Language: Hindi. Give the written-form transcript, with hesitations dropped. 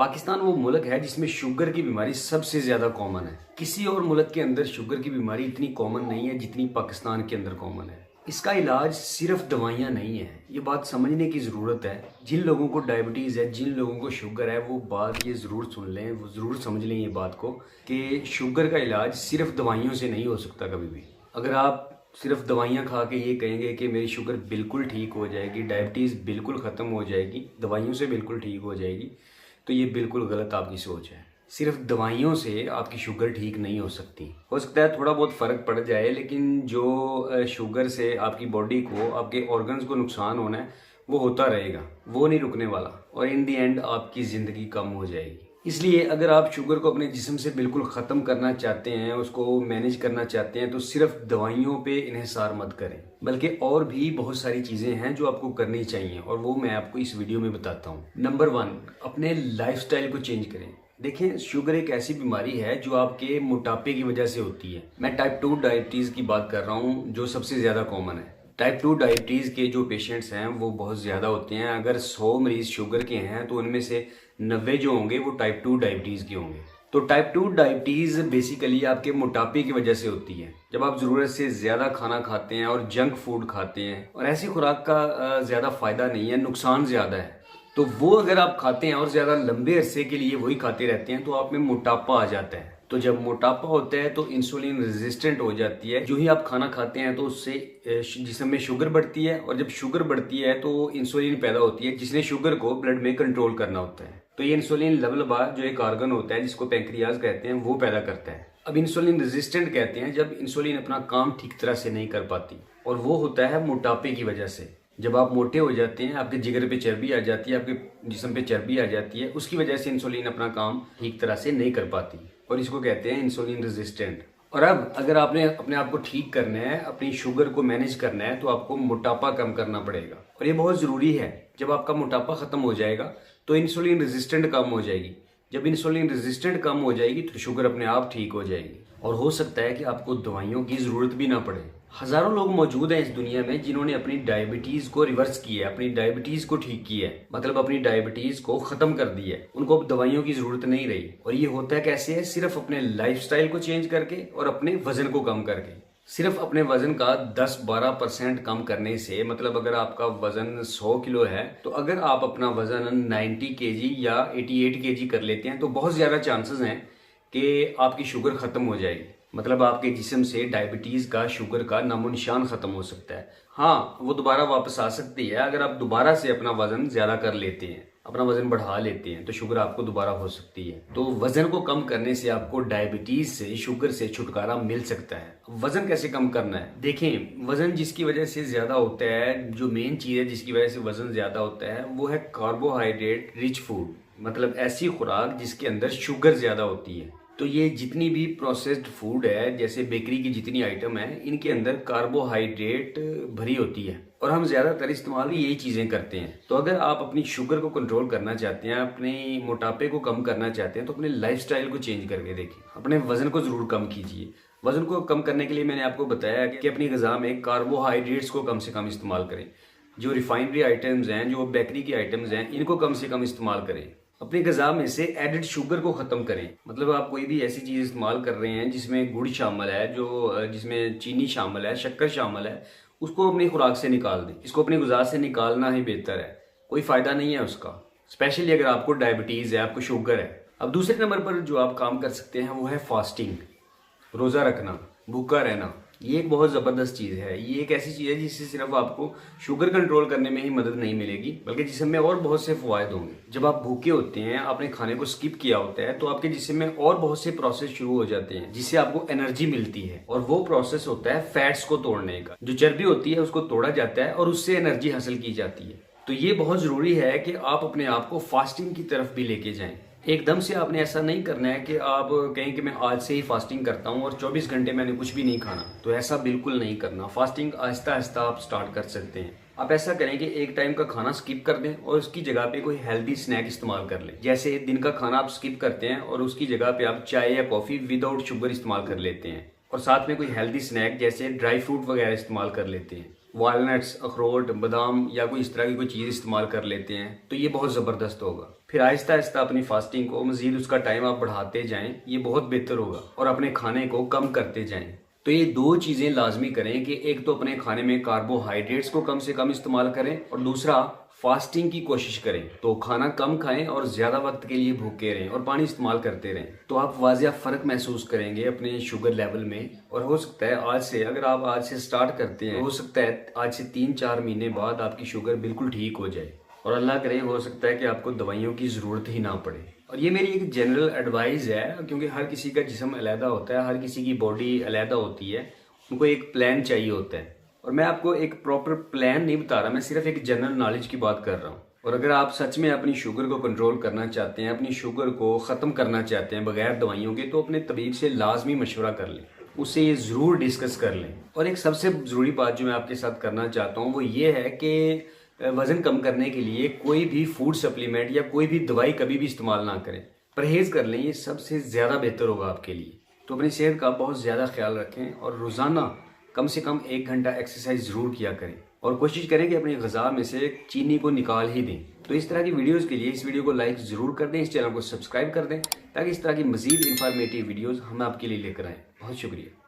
पाकिस्तान वो मुल्क है जिसमें शुगर की बीमारी सबसे ज़्यादा कॉमन है। किसी और मुल्क के अंदर शुगर की बीमारी इतनी कॉमन नहीं है जितनी पाकिस्तान के अंदर कॉमन है। इसका इलाज सिर्फ दवाइयाँ नहीं है, ये बात समझने की ज़रूरत है। जिन लोगों को डायबिटीज़ है, जिन लोगों को शुगर है, वो बात ये ज़रूर सुन लें, वो ज़रूर समझ लें ये बात को कि शुगर का इलाज सिर्फ दवाइयों से नहीं हो सकता कभी भी। अगर आप सिर्फ दवाइयाँ खा के ये कहेंगे कि मेरी शुगर बिल्कुल ठीक हो जाएगी, डायबिटीज़ बिल्कुल ख़त्म हो जाएगी, दवाइयों से बिल्कुल ठीक हो जाएगी, तो ये बिल्कुल गलत आपकी सोच है। सिर्फ दवाइयों से आपकी शुगर ठीक नहीं हो सकती। हो सकता है थोड़ा बहुत फ़र्क पड़ जाए, लेकिन जो शुगर से आपकी बॉडी को, आपके ऑर्गन्स को नुकसान होना है वो होता रहेगा, वो नहीं रुकने वाला, और इन दी एंड आपकी ज़िंदगी कम हो जाएगी। इसलिए अगर आप शुगर को अपने जिस्म से बिल्कुल ख़त्म करना चाहते हैं, उसको मैनेज करना चाहते हैं, तो सिर्फ दवाइयों पे इन्हिसार मत करें, बल्कि और भी बहुत सारी चीज़ें हैं जो आपको करनी चाहिए, और वो मैं आपको इस वीडियो में बताता हूँ। नंबर 1, अपने लाइफस्टाइल को चेंज करें। देखें, शुगर एक ऐसी बीमारी है जो आपके मोटापे की वजह से होती है। मैं टाइप 2 डायबिटीज़ की बात कर रहा हूँ, जो सबसे ज़्यादा कॉमन है। टाइप 2 डायबिटीज़ के जो पेशेंट्स हैं वो बहुत ज़्यादा होते हैं। अगर 100 मरीज़ शुगर के हैं तो उनमें से 90 जो होंगे वो टाइप 2 डायबिटीज़ के होंगे। तो टाइप 2 डायबिटीज़ बेसिकली आपके मोटापे की वजह से होती है। जब आप ज़रूरत से ज़्यादा खाना खाते हैं और जंक फूड खाते हैं, और ऐसी खुराक का ज़्यादा फ़ायदा नहीं है, नुकसान ज़्यादा है, तो वो अगर आप खाते हैं और ज़्यादा लंबे अरसे के लिए वही खाते रहते हैं तो आप में मोटापा आ जाता है। तो जब मोटापा होता है तो इंसुलिन रेजिस्टेंट हो जाती है। जो ही आप खाना खाते हैं तो उससे जिस्म में शुगर बढ़ती है, और जब शुगर बढ़ती है तो इंसुलिन पैदा होती है जिसने शुगर को ब्लड में कंट्रोल करना होता है। तो ये इंसुलिन लबलबा जो एक आर्गन होता है जिसको पैंक्रियाज कहते हैं, वो पैदा करता है। अब इंसुलिन रेजिस्टेंट कहते हैं जब इंसुलिन अपना काम ठीक तरह से नहीं कर पाती, और वो होता है मोटापे की वजह से। जब आप मोटे हो जाते हैं, आपके जिगर पे चर्बी आ जाती है, आपके जिस्म पे चर्बी आ जाती है, उसकी वजह से इंसुलिन अपना काम ठीक तरह से नहीं कर पाती, और इसको कहते हैं इंसुलिन रेजिस्टेंट। और अब अगर आपने अपने आप को ठीक करना है, अपनी शुगर को मैनेज करना है, तो आपको मोटापा कम करना पड़ेगा, और ये बहुत ज़रूरी है। जब आपका मोटापा ख़त्म हो जाएगा तो इंसुलिन रेजिस्टेंट कम हो जाएगी। जब इंसुलिन रेजिस्टेंट कम हो जाएगी तो शुगर अपने आप ठीक हो जाएगी, और हो सकता है कि आपको दवाइयों की ज़रूरत भी ना पड़े। हज़ारों लोग मौजूद हैं इस दुनिया में जिन्होंने अपनी डायबिटीज़ को रिवर्स किया है, अपनी डायबिटीज़ को ठीक किया है, मतलब अपनी डायबिटीज़ को ख़त्म कर दिया है। उनको अब दवाइयों की ज़रूरत नहीं रही। और ये होता है कैसे है? सिर्फ अपने लाइफस्टाइल को चेंज करके और अपने वज़न को कम करके। सिर्फ अपने वज़न का 10-12% कम करने से, मतलब अगर आपका वज़न 100 किलो है, तो अगर आप अपना वज़न 90 kg या 88 kg कर लेते हैं तो बहुत ज़्यादा चांसेस हैं कि आपकी शुगर ख़त्म हो जाएगी। मतलब आपके जिस्म से डायबिटीज़ का, शुगर का नामो निशान ख़त्म हो सकता है। हाँ, वो दोबारा वापस आ सकती है। अगर आप दोबारा से अपना वज़न ज़्यादा कर लेते हैं, अपना वज़न बढ़ा लेते हैं, तो शुगर आपको दोबारा हो सकती है। तो वज़न को कम करने से आपको डायबिटीज़ से, शुगर से छुटकारा मिल सकता है। वज़न कैसे कम करना है? देखें, वज़न जिसकी वजह से ज़्यादा होता है, जो मेन चीज़ है जिसकी वजह से वज़न ज़्यादा होता है, वो है कार्बोहाइड्रेट रिच फूड, मतलब ऐसी खुराक जिसके अंदर शुगर ज़्यादा होती है। तो ये जितनी भी प्रोसेस्ड फूड है, जैसे बेकरी की जितनी आइटम है, इनके अंदर कार्बोहाइड्रेट भरी होती है, और हम ज़्यादातर इस्तेमाल भी यही चीज़ें करते हैं। तो अगर आप अपनी शुगर को कंट्रोल करना चाहते हैं, अपने मोटापे को कम करना चाहते हैं, तो अपने लाइफस्टाइल को चेंज करके देखें। अपने वज़न को ज़रूर कम कीजिए। वज़न को कम करने के लिए मैंने आपको बताया कि अपनी ग़िज़ा में कार्बोहाइड्रेट्स को कम से कम इस्तेमाल करें। जो रिफाइनरी आइटम्स हैं, जो बेकरी की आइटम्स हैं, इनको कम से कम इस्तेमाल करें। अपनी ग़िज़ा में से एडिड शुगर को ख़त्म करें। मतलब आप कोई भी ऐसी चीज़ इस्तेमाल कर रहे हैं जिसमें गुड़ शामिल है, जिसमें चीनी शामिल है, शक्कर शामिल है, उसको अपनी खुराक से निकाल दें। इसको अपनी ग़िज़ा से निकालना ही बेहतर है, कोई फ़ायदा नहीं है उसका, स्पेशली अगर आपको डायबिटीज़ है, आपको शुगर है। अब दूसरे नंबर पर जो आप काम कर सकते हैं वो है फास्टिंग, रोज़ा रखना, भूखा रहना। ये एक बहुत ज़बरदस्त चीज़ है। ये एक ऐसी चीज़ है जिससे सिर्फ आपको शुगर कंट्रोल करने में ही मदद नहीं मिलेगी, बल्कि जिस्म में और बहुत से फ़वायद होंगे। जब आप भूखे होते हैं, आपने खाने को स्किप किया होता है, तो आपके जिस्म में और बहुत से प्रोसेस शुरू हो जाते हैं जिससे आपको एनर्जी मिलती है, और वो प्रोसेस होता है फैट्स को तोड़ने का। जो चर्बी होती है उसको तोड़ा जाता है और उससे एनर्जी हासिल की जाती है। तो ये बहुत ज़रूरी है कि आप अपने आप को फास्टिंग की तरफ भी लेके जाएं। एकदम से आपने ऐसा नहीं करना है कि आप कहें कि मैं आज से ही फास्टिंग करता हूं और 24 घंटे मैंने कुछ भी नहीं खाना, तो ऐसा बिल्कुल नहीं करना। फास्टिंग आहिस्ता आहिस्ता आप स्टार्ट कर सकते हैं। आप ऐसा करें कि एक टाइम का खाना स्किप कर दें और उसकी जगह पे कोई हेल्दी स्नैक इस्तेमाल कर लें। जैसे दिन का खाना आप स्किप करते हैं और उसकी जगह पे आप चाय या कॉफ़ी विदाउट शुगर इस्तेमाल कर लेते हैं, और साथ में कोई हेल्दी स्नैक जैसे ड्राई फ्रूट वगैरह इस्तेमाल कर लेते हैं, वालनट्स, अखरोट, बादाम या कोई इस तरह की कोई चीज़ इस्तेमाल कर लेते हैं, तो ये बहुत ज़बरदस्त होगा। फिर आहिस्ता आहिस्ता अपनी फास्टिंग को मजीद उसका टाइम आप बढ़ाते जाएं, ये बहुत बेहतर होगा। और अपने खाने को कम करते जाएं। तो ये दो चीज़ें लाजमी करें कि एक तो अपने खाने में कार्बोहाइड्रेट्स को कम से कम इस्तेमाल करें और दूसरा फास्टिंग की कोशिश करें। तो खाना कम खाएं और ज़्यादा वक्त के लिए भूखे रहें और पानी इस्तेमाल करते रहें। तो आप वाजिया फ़र्क महसूस करेंगे अपने शुगर लेवल में। और हो सकता है आज से, अगर आप आज से स्टार्ट करते हैं, हो सकता है आज से 3-4 महीने बाद आपकी शुगर बिल्कुल ठीक हो जाए। और अल्लाह करे हो सकता है कि आपको दवाइयों की ज़रूरत ही ना पड़े। और ये मेरी एक जनरल एडवाइस है, क्योंकि हर किसी का जिस्म अलहदा होता है, हर किसी की बॉडी अलहदा होती है, उनको एक प्लान चाहिए होता है। और मैं आपको एक प्रॉपर प्लान नहीं बता रहा, मैं सिर्फ एक जनरल नॉलेज की बात कर रहा हूँ। और अगर आप सच में अपनी शुगर को कंट्रोल करना चाहते हैं, अपनी शुगर को ख़त्म करना चाहते हैं बगैर दवाइयों के, तो अपने तबीब से लाजमी मशवरा कर लें, उससे ये ज़रूर डिस्कस कर लें। और एक सबसे ज़रूरी बात जो मैं आपके साथ करना चाहता हूँ वो ये है कि वज़न कम करने के लिए कोई भी फूड सप्लीमेंट या कोई भी दवाई कभी भी इस्तेमाल ना करें, परहेज़ कर लें, ये सबसे ज़्यादा बेहतर होगा आपके लिए। तो अपनी सेहत का बहुत ज़्यादा ख्याल रखें और रोज़ाना कम से कम 1 घंटा एक्सरसाइज ज़रूर किया करें और कोशिश करें कि अपनी ग़िज़ा में से चीनी को निकाल ही दें। तो इस तरह की वीडियोज़ के लिए इस वीडियो को लाइक ज़रूर कर दें, इस चैनल को सब्सक्राइब कर दें, ताकि इस तरह की मज़ीद इंफॉर्मेटिव वीडियोज़ हम आपके लिए लेकर आएँ। बहुत शुक्रिया।